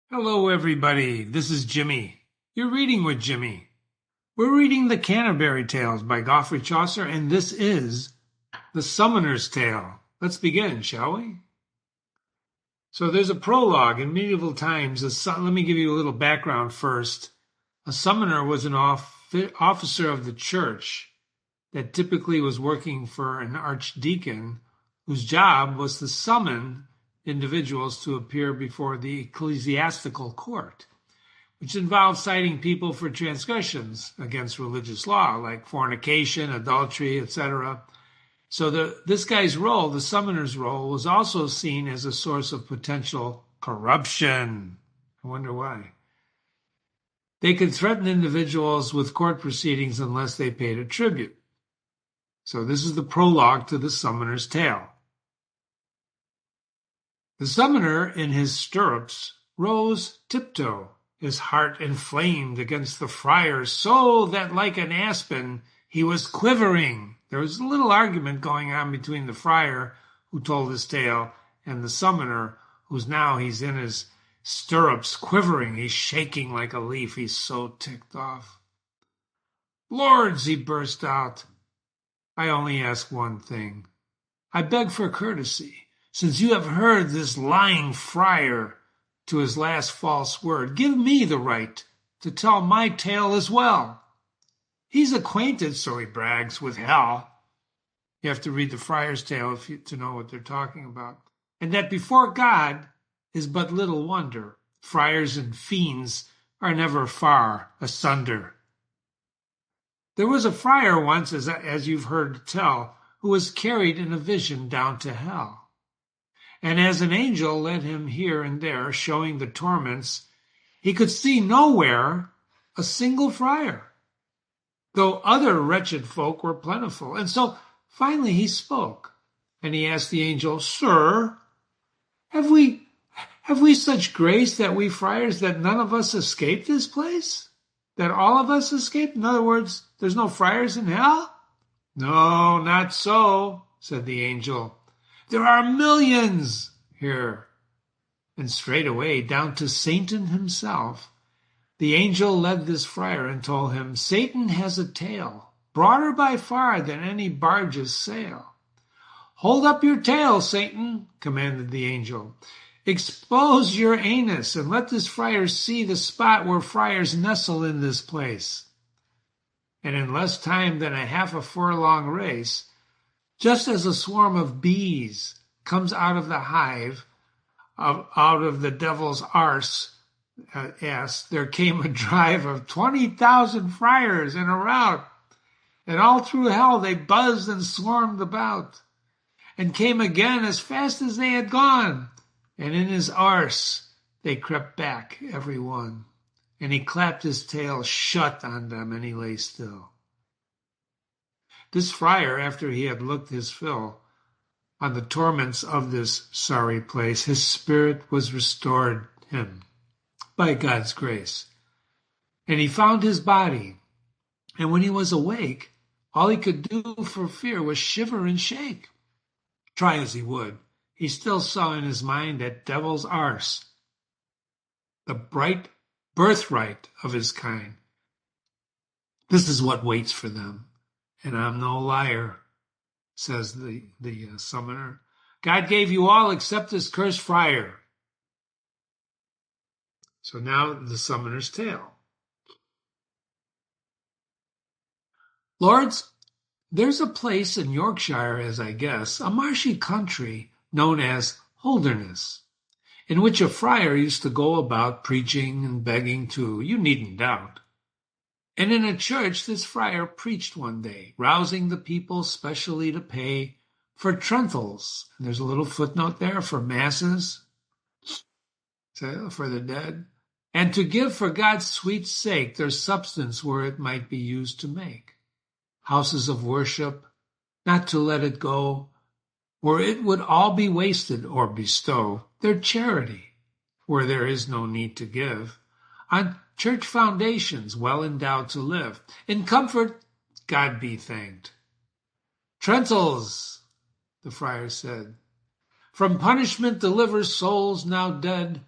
Hello, everybody. This is Jimmy. You're reading with Jimmy. We're reading the Canterbury Tales by Geoffrey Chaucer, and this is the Summoner's Tale. Let's begin, shall we? So there's a prologue. In medieval times. Let me give you a little background first. A summoner was an officer of the church that typically was working for an archdeacon whose job was to summon individuals to appear before the ecclesiastical court, which involved citing people for transgressions against religious law, like fornication, adultery, etc. So this guy's role, the summoner's role, was also seen as a source of potential corruption. I wonder why. They could threaten individuals with court proceedings unless they paid a tribute. So this is the prologue to the Summoner's Tale. The summoner in his stirrups rose tiptoe, his heart inflamed against the friars, so that like an aspen he was quivering. There was a little argument going on between the friar who told his tale and the summoner, he's in his stirrups quivering. He's shaking like a leaf. He's so ticked off. "Lords," he burst out, "I only ask one thing. I beg for courtesy. Since you have heard this lying friar to his last false word, give me the right to tell my tale as well. He's acquainted, so he brags, with hell." You have to read the friar's tale to know what they're talking about. "And that before God is but little wonder. Friars and fiends are never far asunder." There was a friar once, as you've heard tell, who was carried in a vision down to hell. And as an angel led him here and there, showing the torments, he could see nowhere a single friar, though other wretched folk were plentiful. And so finally he spoke, and he asked the angel, "Sir, have we such grace that we friars, that none of us escape this place? That all of us escape? In other words, there's no friars in hell?" "No, not so," said the angel. "There are millions here." And straightway, down to Satan himself, the angel led this friar and told him, "Satan has a tail, broader by far than any barge's sail." "Hold up your tail, Satan," commanded the angel. "Expose your anus, and let this friar see the spot where friars nestle in this place." And in less time than a half a furlong race, just as a swarm of bees comes out of the hive, out of the devil's arse, there came a drive of 20,000 friars in a rout, and all through hell they buzzed and swarmed about, and came again as fast as they had gone, and in his arse they crept back, every one, and he clapped his tail shut on them, and he lay still. This friar, after he had looked his fill on the torments of this sorry place, his spirit was restored him by God's grace. And he found his body. And when he was awake, all he could do for fear was shiver and shake. Try as he would, he still saw in his mind that devil's arse, the bright birthright of his kind. This is what waits for them. "And I'm no liar," says the summoner. "God gave you all except this cursed friar." So now the summoner's tale. "Lords, there's a place in Yorkshire, as I guess, a marshy country known as Holderness, in which a friar used to go about preaching and begging too, you needn't doubt. And in a church this friar preached one day, rousing the people specially to pay for trentals." And there's a little footnote there, for masses, for the dead, "and to give for God's sweet sake their substance where it might be used to make houses of worship, not to let it go, where it would all be wasted, or bestow their charity, where there is no need to give, on church foundations well endowed to live. In comfort, God be thanked. Trentals," the friar said, "from punishment deliver souls now dead.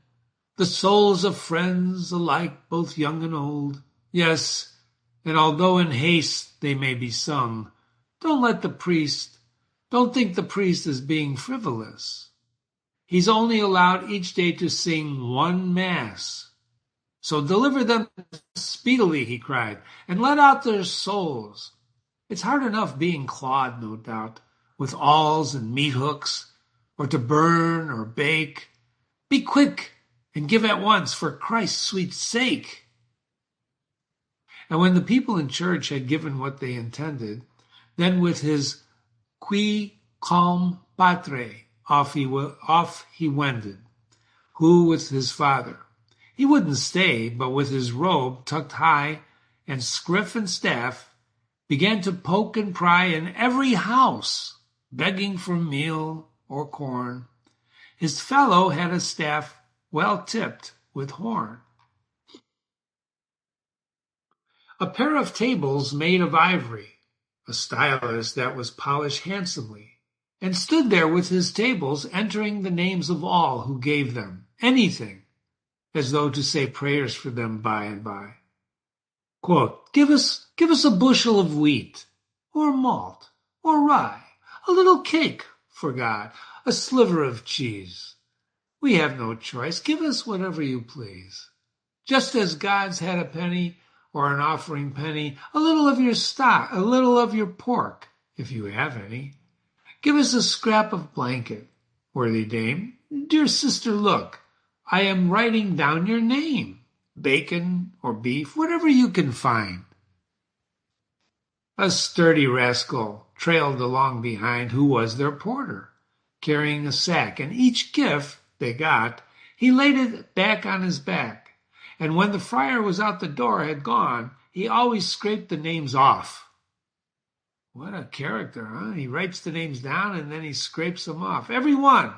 the souls of friends alike, both young and old. Yes, and although in haste they may be sung, don't think the priest is being frivolous. He's only allowed each day to sing one mass. So deliver them speedily, he cried, and let out their souls. It's hard enough being clawed, no doubt, with awls and meat hooks, or to burn or bake. Be quick and give at once, for Christ's sweet sake. And when the people in church had given what they intended, then with his qui calm patre off he wended, who with his father. He wouldn't stay, but with his robe tucked high and scriff and staff, began to poke and pry in every house, begging for meal or corn. His fellow had a staff well tipped with horn. A pair of tables made of ivory, a stylus that was polished handsomely, and stood there with his tables, entering the names of all who gave them anything, as though to say prayers for them by and by. Quote, give us a bushel of wheat, or malt, or rye, a little cake, for God, a sliver of cheese. We have no choice. Give us whatever you please. Just as God's had a penny, or an offering penny, a little of your stock, a little of your pork, if you have any. Give us a scrap of blanket, worthy dame. Dear sister, look, I am writing down your name, bacon or beef, whatever you can find. A sturdy rascal trailed along behind, who was their porter, carrying a sack, and each gift they got, he laid it back on his back. And when the friar was out the door, had gone, he always scraped the names off. What a character, huh? He writes the names down and then he scrapes them off. Every one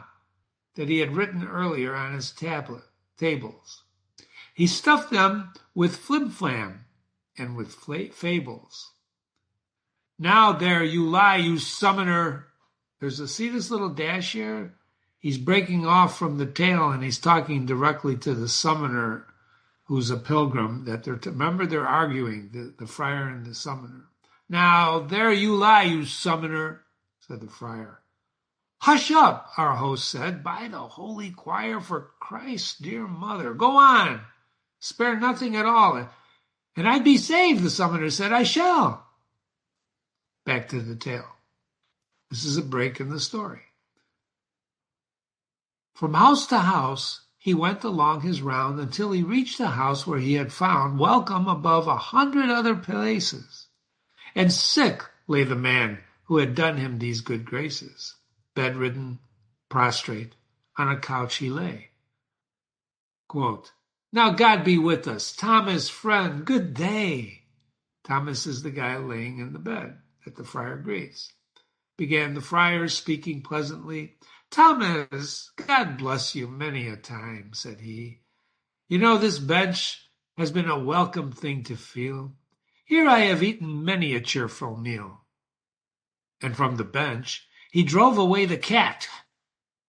that he had written earlier on his tables. He stuffed them with flim-flam and with fables. Now there you lie, you summoner. See this little dash here? He's breaking off from the tale and he's talking directly to the summoner, who's a pilgrim. Remember, they're arguing, the friar and the summoner. Now there you lie, you summoner, said the friar. Hush up, our host said, by the holy choir, for Christ's dear mother. Go on, spare nothing at all. And I'd be saved, the summoner said. I shall. Back to the tale. This is a break in the story. From house to house, he went along his round until he reached a house where he had found welcome above 100 other places. And sick lay the man who had done him these good graces. Bedridden, prostrate, on a couch he lay. Quote, now God be with us. Thomas, friend, good day. Thomas is the guy laying in the bed that the friar greets. Began the friar, speaking pleasantly. Thomas, God bless you many a time, said he. You know, this bench has been a welcome thing to feel. Here I have eaten many a cheerful meal. And from the bench he drove away the cat,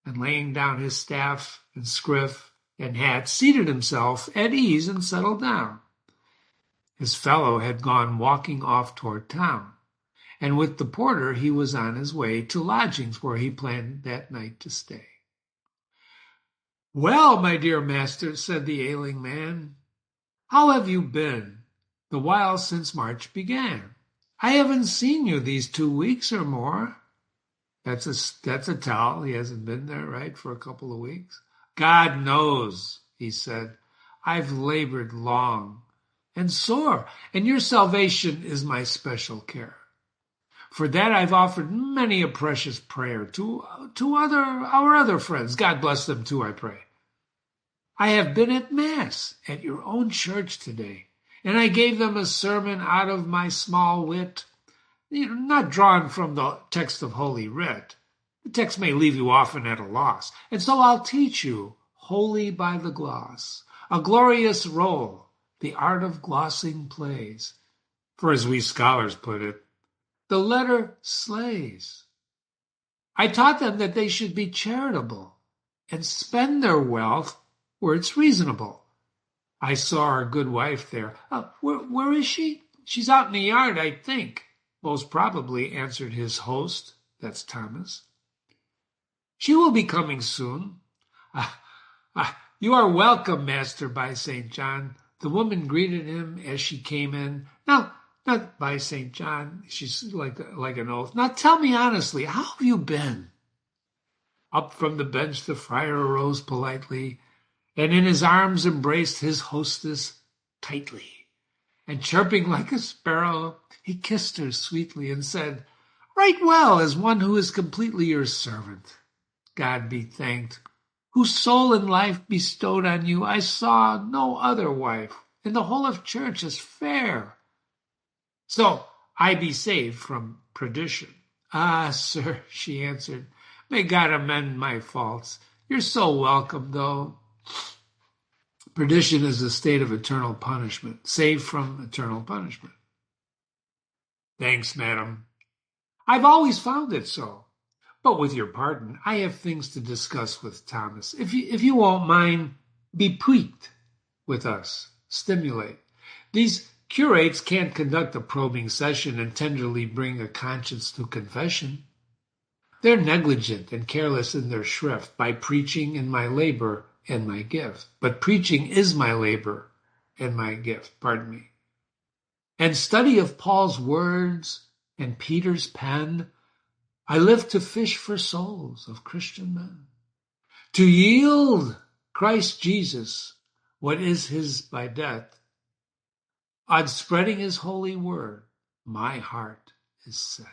and laying down his staff and scriff and hat, seated himself at ease and settled down. His fellow had gone walking off toward town, and with the porter he was on his way to lodgings where he planned that night to stay. Well, my dear master, said the ailing man, how have you been the while since March began? I haven't seen you these 2 weeks or more. That's a tell. He hasn't been there, right, for a couple of weeks. God knows, he said, I've labored long and sore, and your salvation is my special care. For that I've offered many a precious prayer to our other friends. God bless them too, I pray. I have been at Mass at your own church today, and I gave them a sermon out of my small wit, not drawn from the text of Holy Writ. The text may leave you often at a loss, and so I'll teach you, wholly by the gloss, a glorious role the art of glossing plays. For as we scholars put it, the letter slays. I taught them that they should be charitable and spend their wealth where it's reasonable. I saw our good wife there. Where is she? She's out in the yard, I think. Most probably, answered his host. That's Thomas. She will be coming soon. You are welcome, Master, by St. John. The woman greeted him as she came in. Now, not by St. John. She's like an oath. Now tell me honestly, how have you been? Up from the bench the friar arose politely, and in his arms embraced his hostess tightly. And chirping like a sparrow, he kissed her sweetly and said, Right well, as one who is completely your servant. God be thanked, whose soul and life bestowed on you I saw no other wife in the whole of church as fair. So I be saved from perdition. Ah, sir, she answered, may God amend my faults. You're so welcome, though. Perdition is a state of eternal punishment, saved from eternal punishment. Thanks, madam. I've always found it so. But with your pardon, I have things to discuss with Thomas. If you won't mind, be piqued with us. Stimulate. These curates can't conduct a probing session and tenderly bring a conscience to confession. They're negligent and careless in their shrift by preaching in my labor and my gift. But preaching is my labor and my gift, And study of Paul's words and Peter's pen, I live to fish for souls of Christian men, to yield Christ Jesus what is his by death. On spreading his holy word, my heart is set.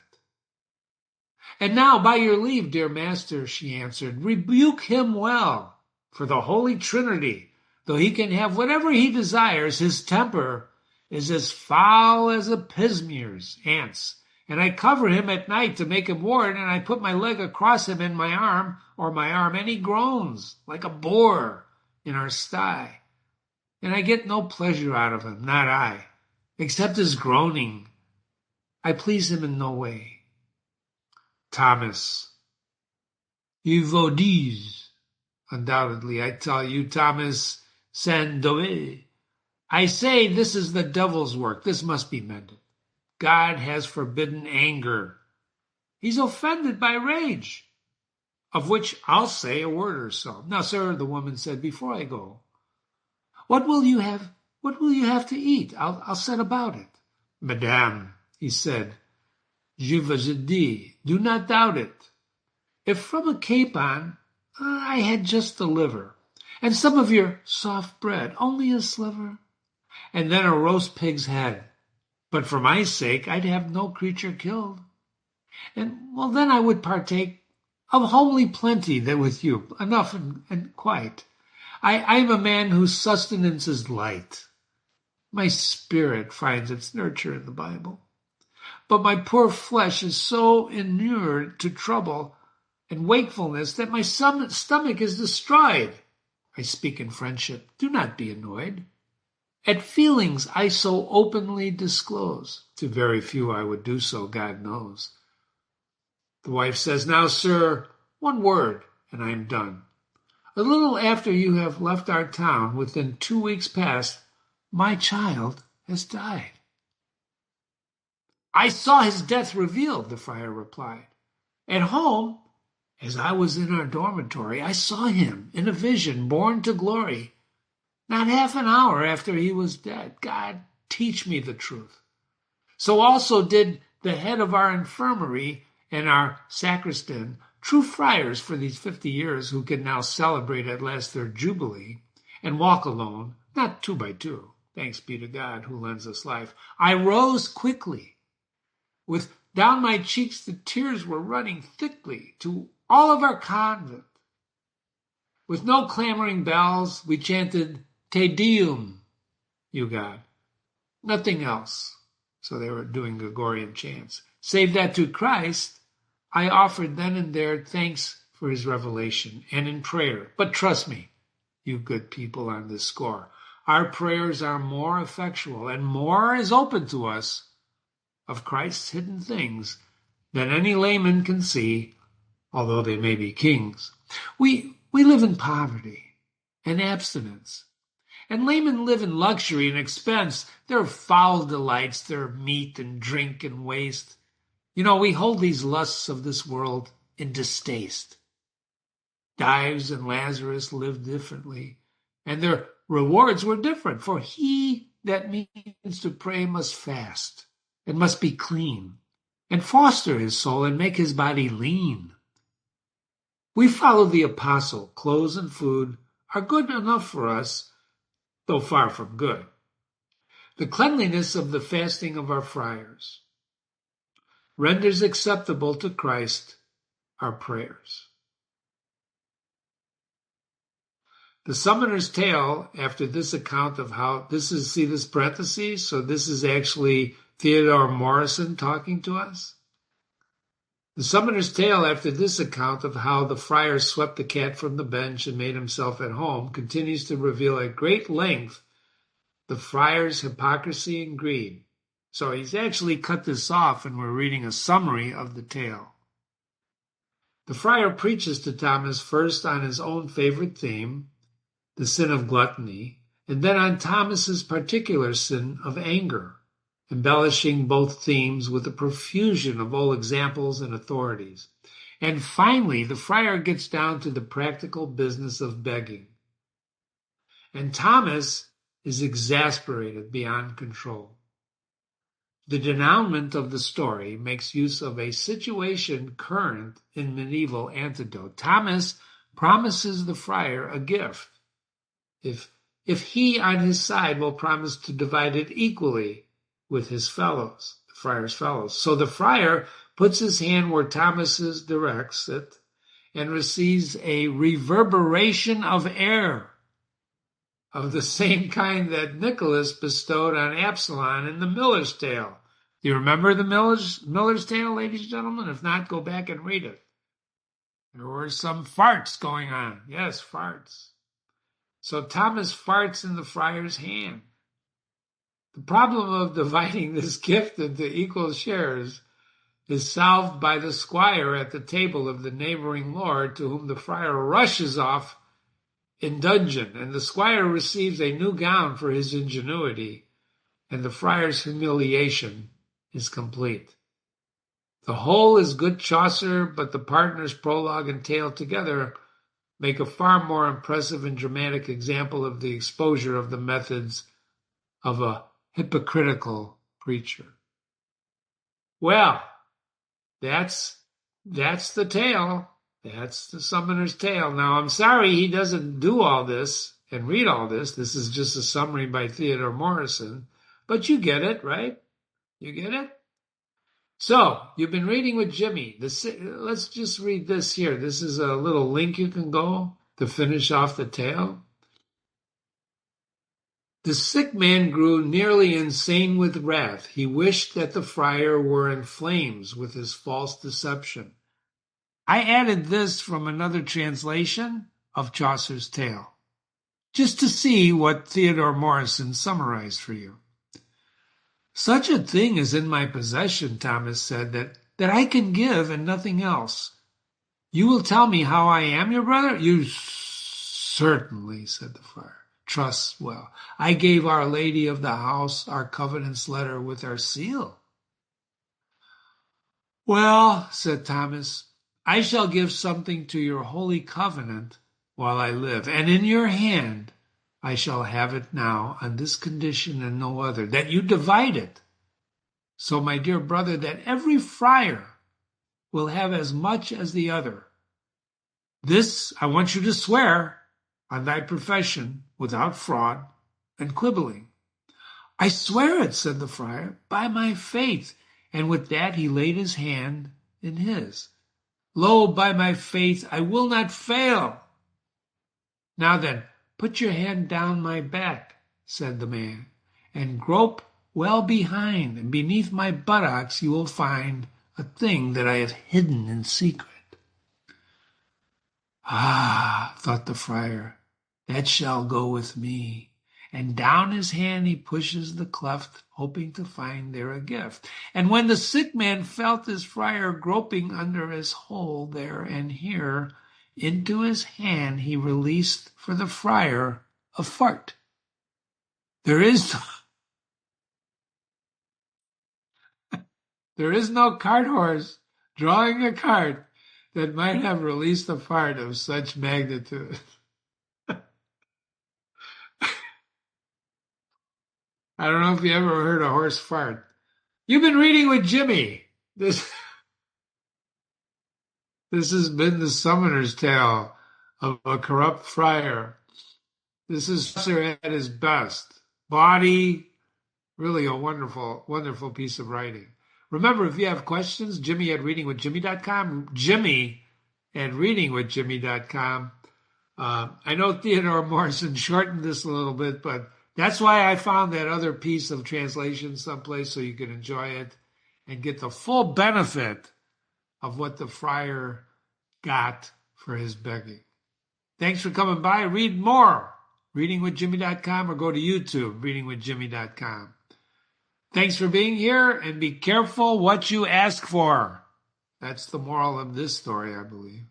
And now, by your leave, dear master, she answered, rebuke him well, for the Holy Trinity, though he can have whatever he desires, his temper is as foul as a pismir's, ants. And I cover him at night to make him ward, and I put my leg across him in my arm, and he groans like a boar in our sty. And I get no pleasure out of him, not I, except his groaning. I please him in no way. Thomas, you vaudis. Undoubtedly, I tell you, Thomas Sandoe. I say this is the devil's work. This must be mended. God has forbidden anger. He's offended by rage, of which I'll say a word or so. Now, sir, the woman said, before I go, what will you have to eat? I'll set about it. Madame, he said, je vous dis, do not doubt it. If from a capon, I had just the liver, and some of your soft bread, only a sliver, and then a roast pig's head. But for my sake, I'd have no creature killed. And, well, then I would partake of homely plenty that with you, enough and quite. I am a man whose sustenance is light. My spirit finds its nurture in the Bible. But my poor flesh is so inured to trouble and wakefulness that my stomach is destroyed. I speak in friendship. Do not be annoyed. At feelings I so openly disclose. To very few I would do so, God knows. The wife says, now, sir, one word, and I am done. A little after you have left our town, within 2 weeks past, my child has died. I saw his death revealed, the friar replied. At home, as I was in our dormitory, I saw him in a vision, born to glory. Not half an hour after he was dead. God, teach me the truth. So also did the head of our infirmary and our sacristan, true friars for these 50 years who can now celebrate at last their jubilee and walk alone, not 2 by 2. Thanks be to God who lends us life. I rose quickly. With down my cheeks the tears were running thickly to all of our convent. With no clamoring bells, we chanted Te Deum, you God. Nothing else. So they were doing Gregorian chants. Save that to Christ, I offered then and there thanks for his revelation and in prayer. But trust me, you good people, on this score, our prayers are more effectual and more is open to us of Christ's hidden things than any layman can see, although they may be kings. We live in poverty. and abstinence. And laymen live in luxury and expense. Their foul delights, their meat and drink and waste. We hold these lusts of this world in distaste. Dives and Lazarus lived differently, and their rewards were different. For he that means to pray must fast, and must be clean, and foster his soul, and make his body lean. We follow the apostle. Clothes and food are good enough for us, though far from good. The cleanliness of the fasting of our friars renders acceptable to Christ our prayers. The Summoner's Tale, after this account of how, see this parentheses? So this is actually Theodore Morrison talking to us. The Summoner's Tale, after this account of how the friar swept the cat from the bench and made himself at home, continues to reveal at great length the friar's hypocrisy and greed. So he's actually cut this off, and we're reading a summary of the tale. The friar preaches to Thomas first on his own favorite theme, the sin of gluttony, and then on Thomas's particular sin of anger, embellishing both themes with a profusion of old examples and authorities. And finally, the friar gets down to the practical business of begging. And Thomas is exasperated beyond control. The denouement of the story makes use of a situation current in medieval anecdote. Thomas promises the friar a gift if he on his side will promise to divide it equally with his fellows, the friar's fellows. So the friar puts his hand where Thomas directs it and receives a reverberation of air of the same kind that Nicholas bestowed on Absalom in the Miller's Tale. Do you remember the Miller's Tale, ladies and gentlemen? If not, go back and read it. There were some farts going on. Yes, farts. So Thomas farts in the friar's hand. The problem of dividing this gift into equal shares is solved by the squire at the table of the neighboring lord, to whom the friar rushes off in dudgeon, and the squire receives a new gown for his ingenuity, and the friar's humiliation is complete. The whole is good Chaucer, but the partners' prologue and tale together make a far more impressive and dramatic example of the exposure of the methods of a hypocritical preacher. Well, that's the tale. That's the Summoner's Tale. Now, I'm sorry he doesn't do all this and read all this. This is just a summary by Theodore Morrison. But you get it, right? You get it? So, you've been reading with Jimmy. Let's just read this here. This is a little link you can go to finish off the tale. The sick man grew nearly insane with wrath. He wished that the friar were in flames with his false deception. I added this from another translation of Chaucer's tale, just to see what Theodore Morrison summarized for you. Such a thing is in my possession, Thomas said, that I can give and nothing else. You will tell me how I am your brother? You certainly, said the friar. Trust well. I gave Our Lady of the House our covenant's letter with our seal. Well, said Thomas, I shall give something to your holy covenant while I live, and in your hand I shall have it now on this condition and no other, that you divide it. So, my dear brother, that every friar will have as much as the other. This I want you to swear on thy profession without fraud and quibbling. I swear it, said the friar, by my faith. And with that he laid his hand in his. Lo, by my faith, I will not fail. Now then, put your hand down my back, said the man, and grope well behind, and beneath my buttocks you will find a thing that I have hidden in secret. Ah, thought the friar, that shall go with me. And down his hand he pushes the cleft, hoping to find there a gift. And when the sick man felt his friar groping under his hole there and here, into his hand he released for the friar a fart. There is no cart horse drawing a cart that might have released a fart of such magnitude. I don't know if you ever heard a horse fart. You've been reading with Jimmy. This has been the summoner's tale of a corrupt friar. This is Chaucer at his best. Body, really a wonderful, wonderful piece of writing. Remember, if you have questions, Jimmy at readingwithjimmy.com, Jimmy at readingwithjimmy.com. I know Theodore Morrison shortened this a little bit, but that's why I found that other piece of translation someplace so you can enjoy it and get the full benefit of what the friar got for his begging. Thanks for coming by. Read more, readingwithjimmy.com, or go to YouTube, readingwithjimmy.com. Thanks for being here, and be careful what you ask for. That's the moral of this story, I believe.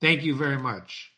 Thank you very much.